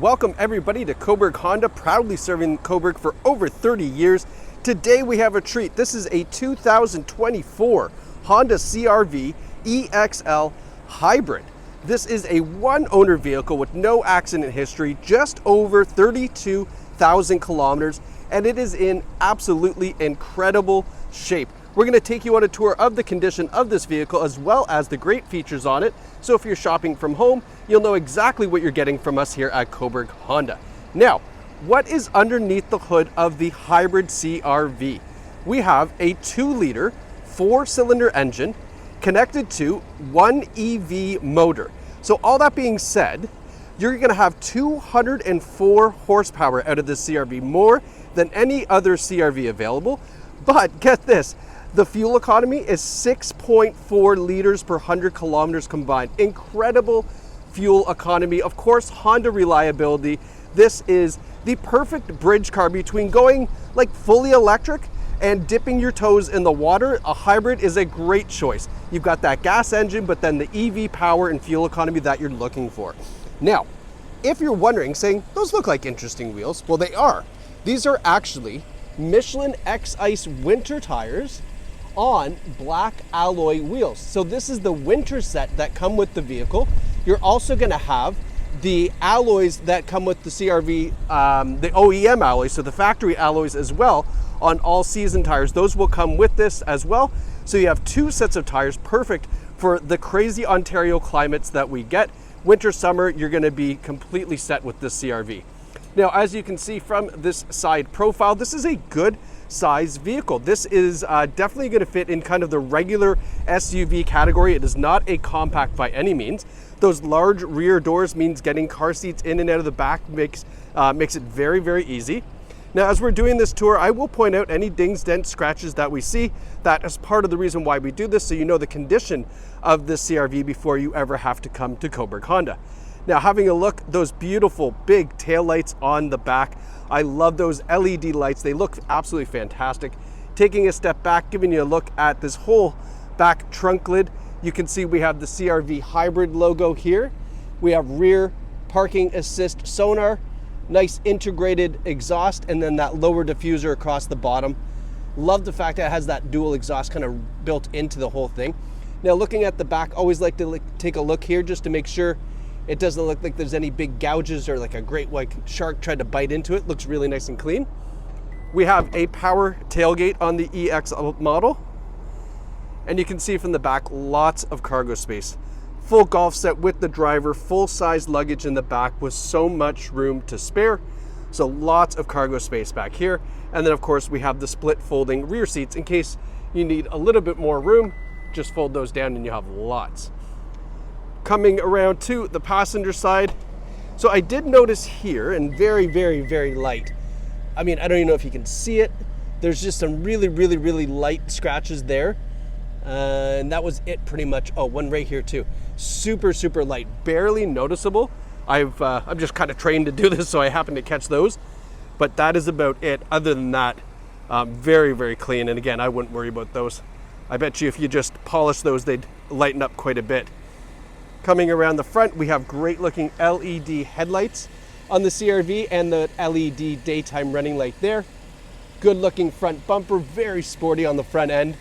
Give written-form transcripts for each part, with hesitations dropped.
Welcome everybody to Cobourg Honda, proudly serving Cobourg for over 30 years. Today we have a treat. This is a 2024 Honda CR-V EXL Hybrid. This is a one-owner vehicle with no accident history, just over 32,000 kilometers, and it is in absolutely incredible shape. We're going to take you on a tour of the condition of this vehicle as well as the great features on it. So if you're shopping from home, you'll know exactly what you're getting from us here at Cobourg Honda. Now, what is underneath the hood of the Hybrid CR-V? We have a 2-liter 4-cylinder engine connected to one EV motor. So all that being said, you're going to have 204 horsepower out of this CR-V, more than any other CR-V available. But get this, the fuel economy is 6.4 liters per 100 kilometers combined. Incredible fuel economy. Of course, Honda reliability. This is the perfect bridge car between going like fully electric and dipping your toes in the water. A hybrid is a great choice. You've got that gas engine, but then the EV power and fuel economy that you're looking for. Now, if you're wondering, saying, those look like interesting wheels, well, they are. These are actually Michelin X-Ice winter tires on black alloy wheels. So this is the winter set that come with the vehicle. You're also going to have the alloys that come with the CR-V, the OEM alloys, so the factory alloys as well on all season tires. Those will come with this as well. So you have 2 sets of tires, perfect for the crazy Ontario climates that we get. Winter, summer, you're going to be completely set with this CR-V. Now, as you can see from this side profile, this is a good size vehicle. This is definitely going to fit in kind of the regular SUV category. It is not a compact by any means. Those large rear doors means getting car seats in and out of the back makes it very, very easy. Now, as we're doing this tour, I will point out any dings, dents, scratches that we see. That is part of the reason why we do this, so you know the condition of this CR-V before you ever have to come to Cobourg Honda. Now, having a look, those beautiful big tail lights on the back. I love those LED lights. They look absolutely fantastic. Taking a step back, giving you a look at this whole back trunk lid, you can see we have the CR-V Hybrid logo here. We have rear parking assist sonar, nice integrated exhaust, and then that lower diffuser across the bottom. Love the fact that it has that dual exhaust kind of built into the whole thing. Now, looking at the back, always like to take a look here just to make sure it doesn't look like there's any big gouges or like a great white shark tried to bite into it. Looks really nice and clean. We have a power tailgate on the EXL model. And you can see from the back, lots of cargo space. Full golf set with the driver, full size luggage in the back with so much room to spare. So lots of cargo space back here. And then of course we have the split folding rear seats in case you need a little bit more room. Just fold those down and you have lots. Coming around to the passenger side. So I did notice here, and very, very, very light. I mean, I don't even know if you can see it. There's just some really, really, really light scratches there. And that was it pretty much. Oh, one right here too. Super, super light, barely noticeable. I'm just kind of trained to do this, so I happen to catch those. But that is about it. Other than that, very, very clean. And again, I wouldn't worry about those. I bet you if you just polish those, they'd lighten up quite a bit. Coming around the front, we have great looking LED headlights on the CR-V and the LED daytime running light there. Good looking front bumper, very sporty on the front end.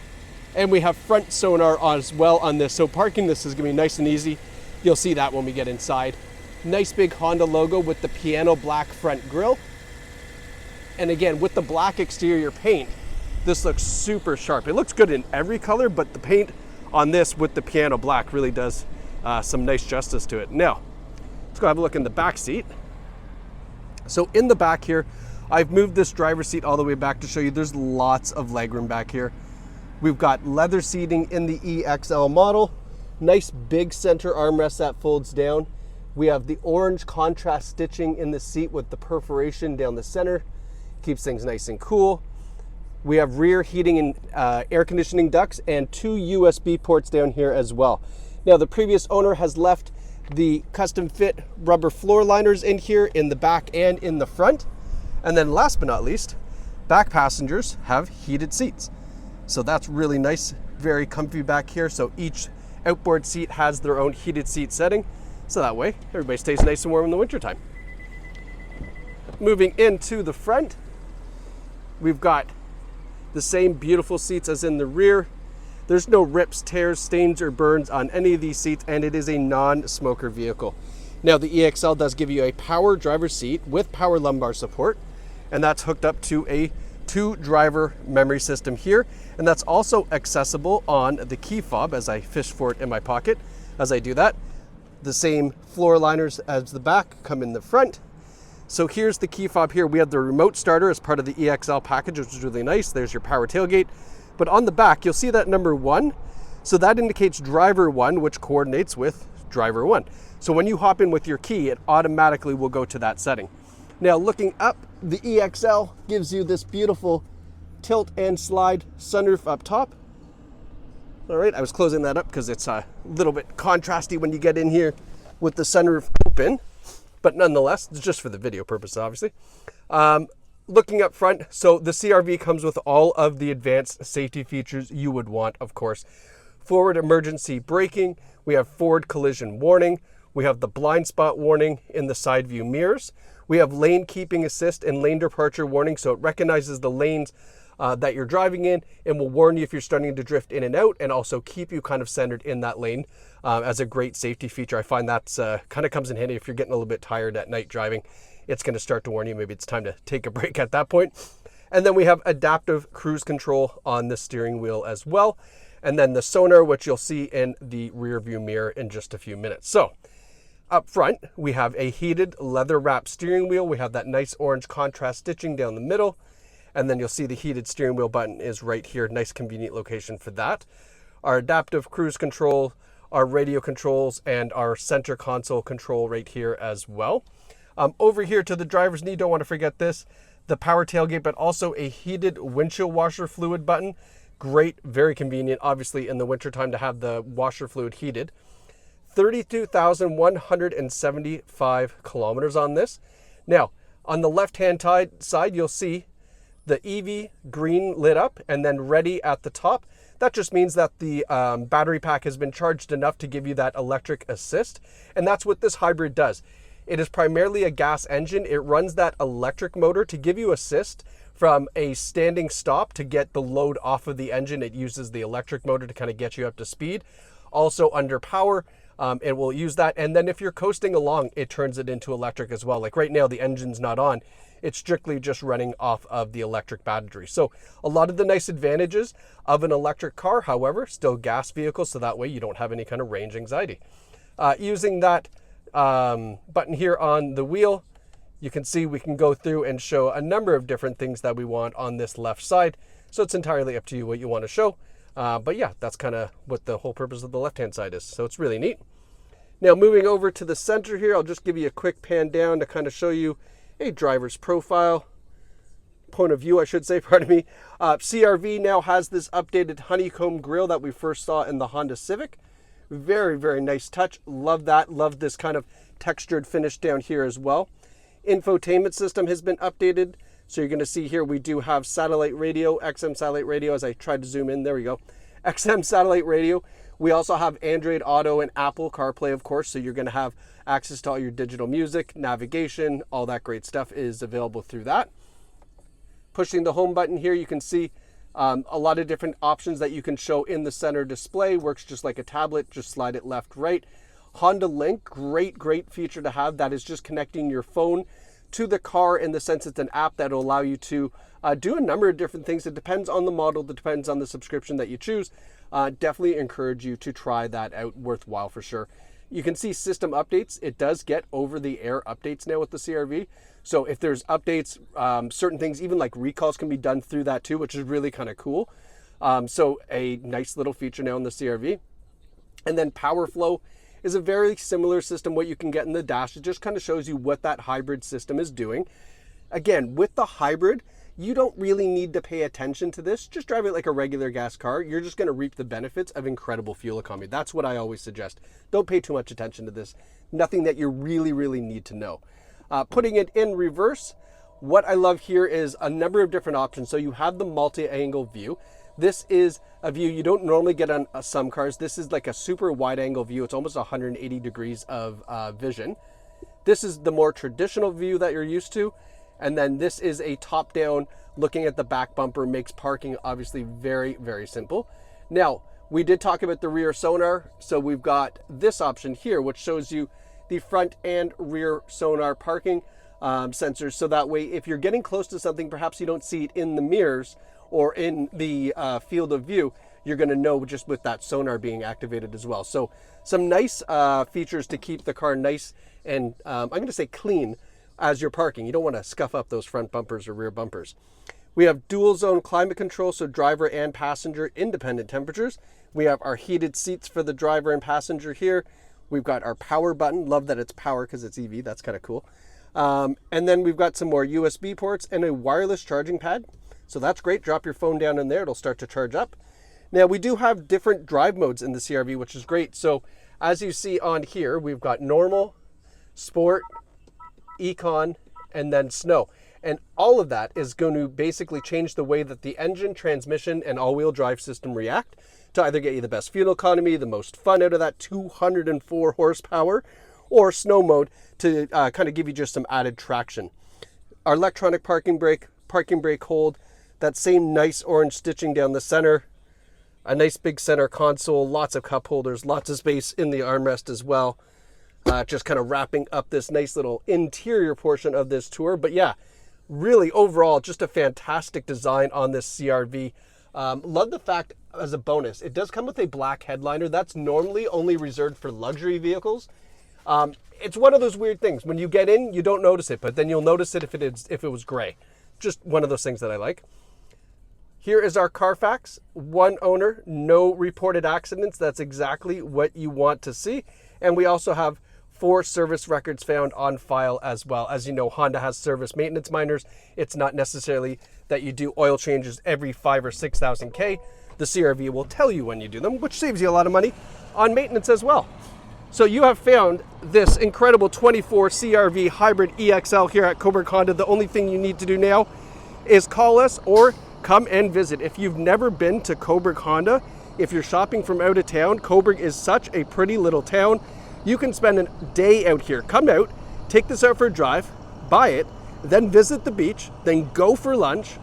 And we have front sonar as well on this. So parking this is gonna be nice and easy. You'll see that when we get inside. Nice big Honda logo with the piano black front grille. And again, with the black exterior paint, this looks super sharp. It looks good in every color, but the paint on this with the piano black really does some nice justice to it. Now, let's go have a look in the back seat. So in the back here, I've moved this driver's seat all the way back to show you there's lots of legroom back here. We've got leather seating in the EXL model. Nice big center armrest that folds down. We have the orange contrast stitching in the seat with the perforation down the center. Keeps things nice and cool. We have rear heating and air conditioning ducts and 2 USB ports down here as well. Now, the previous owner has left the custom fit rubber floor liners in here in the back and in the front. And then last but not least, back passengers have heated seats. So that's really nice, very comfy back here. So each outboard seat has their own heated seat setting. So that way, everybody stays nice and warm in the wintertime. Moving into the front, we've got the same beautiful seats as in the rear. There's no rips, tears, stains, or burns on any of these seats, and it is a non-smoker vehicle. Now, the EXL does give you a power driver's seat with power lumbar support, and that's hooked up to a 2-driver memory system here, and that's also accessible on the key fob as I fish for it in my pocket. As I do that, the same floor liners as the back come in the front. So here's the key fob here. We have the remote starter as part of the EXL package, which is really nice. There's your power tailgate. But on the back, you'll see that number 1. So that indicates driver 1, which coordinates with driver 1. So when you hop in with your key, it automatically will go to that setting. Now, looking up, the EXL gives you this beautiful tilt and slide sunroof up top. All right, I was closing that up because it's a little bit contrasty when you get in here with the sunroof open, but nonetheless, it's just for the video purpose, obviously. Looking up front, so the CR-V comes with all of the advanced safety features you would want, of course. Forward emergency braking, we have forward collision warning, we have the blind spot warning in the side view mirrors, we have lane keeping assist and lane departure warning, so it recognizes the lanes that you're driving in and will warn you if you're starting to drift in and out, and also keep you kind of centered in that lane as a great safety feature. I find that's kind of comes in handy if you're getting a little bit tired at night driving. It's going to start to warn you maybe it's time to take a break at that point. And then we have adaptive cruise control on the steering wheel as well. And then the sonar, which you'll see in the rear view mirror in just a few minutes. So up front, we have a heated leather wrapped steering wheel. We have that nice orange contrast stitching down the middle. And then you'll see the heated steering wheel button is right here. Nice convenient location for that. Our adaptive cruise control, our radio controls, and our center console control right here as well. Over here to the driver's knee, don't want to forget this, the power tailgate, but also a heated windshield washer fluid button. Great, very convenient, obviously, in the wintertime to have the washer fluid heated. 32,175 kilometers on this. Now, on the left-hand side, you'll see the EV green lit up and then ready at the top. That just means that the battery pack has been charged enough to give you that electric assist. And that's what this hybrid does. It is primarily a gas engine. It runs that electric motor to give you assist from a standing stop to get the load off of the engine. It uses the electric motor to kind of get you up to speed. Also under power, it will use that. And then if you're coasting along, it turns it into electric as well. Like right now, the engine's not on. It's strictly just running off of the electric battery. So a lot of the nice advantages of an electric car, however, still gas vehicle. So that way you don't have any kind of range anxiety. Using that button here on the wheel, you can see we can go through and show a number of different things that we want on this left side. So it's entirely up to you what you want to show. But yeah, that's kind of what the whole purpose of the left-hand side is. So it's really neat. Now moving over to the center here, I'll just give you a quick pan down to kind of show you a driver's profile, point of view, I should say, pardon me. CR-V now has this updated honeycomb grille that we first saw in the Honda Civic. Very, very nice touch. Love that. Love this kind of textured finish down here as well. Infotainment system has been updated. So you're going to see here we do have satellite radio, XM satellite radio, as I tried to zoom in. There we go. XM satellite radio. We also have Android Auto and Apple CarPlay, of course. So you're going to have access to all your digital music, navigation, all that great stuff is available through that. Pushing the home button here, you can see a lot of different options that you can show in the center display. Works just like a tablet, just slide it left, right. Honda Link, great feature to have. That is just connecting your phone to the car in the sense it's an app that will allow you to do a number of different things. It depends on the model, it depends on the subscription that you choose. Definitely encourage you to try that out, worthwhile for sure. You can see system updates. It does get over-the-air updates now with the CR-V. So if there's updates, certain things, even like recalls can be done through that too, which is really kind of cool. So a nice little feature now in the CR-V. And then Power Flow is a very similar system, what you can get in the dash. It just kind of shows you what that hybrid system is doing. Again, with the hybrid, you don't really need to pay attention to this. Just drive it like a regular gas car. You're just going to reap the benefits of incredible fuel economy. That's what I always suggest. Don't pay too much attention to this. Nothing that you really need to know. Putting it in reverse, what I love here is a number of different options. So you have the multi-angle view. This is a view you don't normally get on some cars. This is like a super wide angle view. It's almost 180 degrees of vision. This is the more traditional view that you're used to. And then this is a top-down, looking at the back bumper, makes parking obviously very, very simple. Now, we did talk about the rear sonar, so we've got this option here, which shows you the front and rear sonar parking sensors, so that way if you're getting close to something, perhaps you don't see it in the mirrors or in the field of view, you're going to know just with that sonar being activated as well. So some nice features to keep the car nice and I'm going to say clean as you're parking. You don't want to scuff up those front bumpers or rear bumpers. We have dual zone climate control, so driver and passenger independent temperatures. We have our heated seats for the driver and passenger here. We've got our power button. Love that it's power because it's EV. That's kind of cool. And then we've got some more USB ports and a wireless charging pad. So that's great. Drop your phone down in there. It'll start to charge up. Now we do have different drive modes in the CR-V, which is great. So as you see on here, we've got normal, sport, Econ, and then snow. And all of that is going to basically change the way that the engine, transmission, and all-wheel drive system react to either get you the best fuel economy, the most fun out of that 204 horsepower, or snow mode to kind of give you just some added traction. Our electronic parking brake hold, that same nice orange stitching down the center, a nice big center console, lots of cup holders, lots of space in the armrest as well. Just kind of wrapping up this nice little interior portion of this tour. But yeah, really overall, just a fantastic design on this CR-V. Love the fact, as a bonus, it does come with a black headliner. That's normally only reserved for luxury vehicles. It's one of those weird things. When you get in, you don't notice it, but then you'll notice it if it was gray. Just one of those things that I like. Here is our Carfax. One owner, no reported accidents. That's exactly what you want to see. And we also have 4 service records found on file as well. As you know, Honda has service maintenance minors. It's not necessarily that you do oil changes every 5,000 or 6,000 K. The CR-V will tell you when you do them, which saves you a lot of money on maintenance as well. So you have found this incredible 24 CR-V hybrid EXL here at Cobourg Honda. The only thing you need to do now is call us or come and visit. If you've never been to Cobourg Honda, if you're shopping from out of town, Cobourg is such a pretty little town. You can spend a day out here. Come out, take this out for a drive, buy it, then visit the beach, then go for lunch.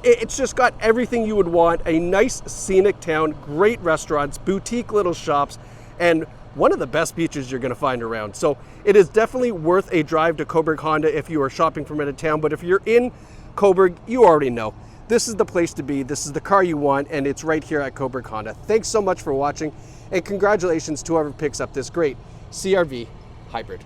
It's just got everything you would want. A nice scenic town, great restaurants, boutique little shops, and one of the best beaches you're going to find around. So it is definitely worth a drive to Cobourg Honda if you are shopping from out of town. But if you're in Cobourg, you already know. This is the place to be. This is the car you want, and it's right here at Cobourg Honda. Thanks so much for watching, and congratulations to whoever picks up this great CR-V hybrid.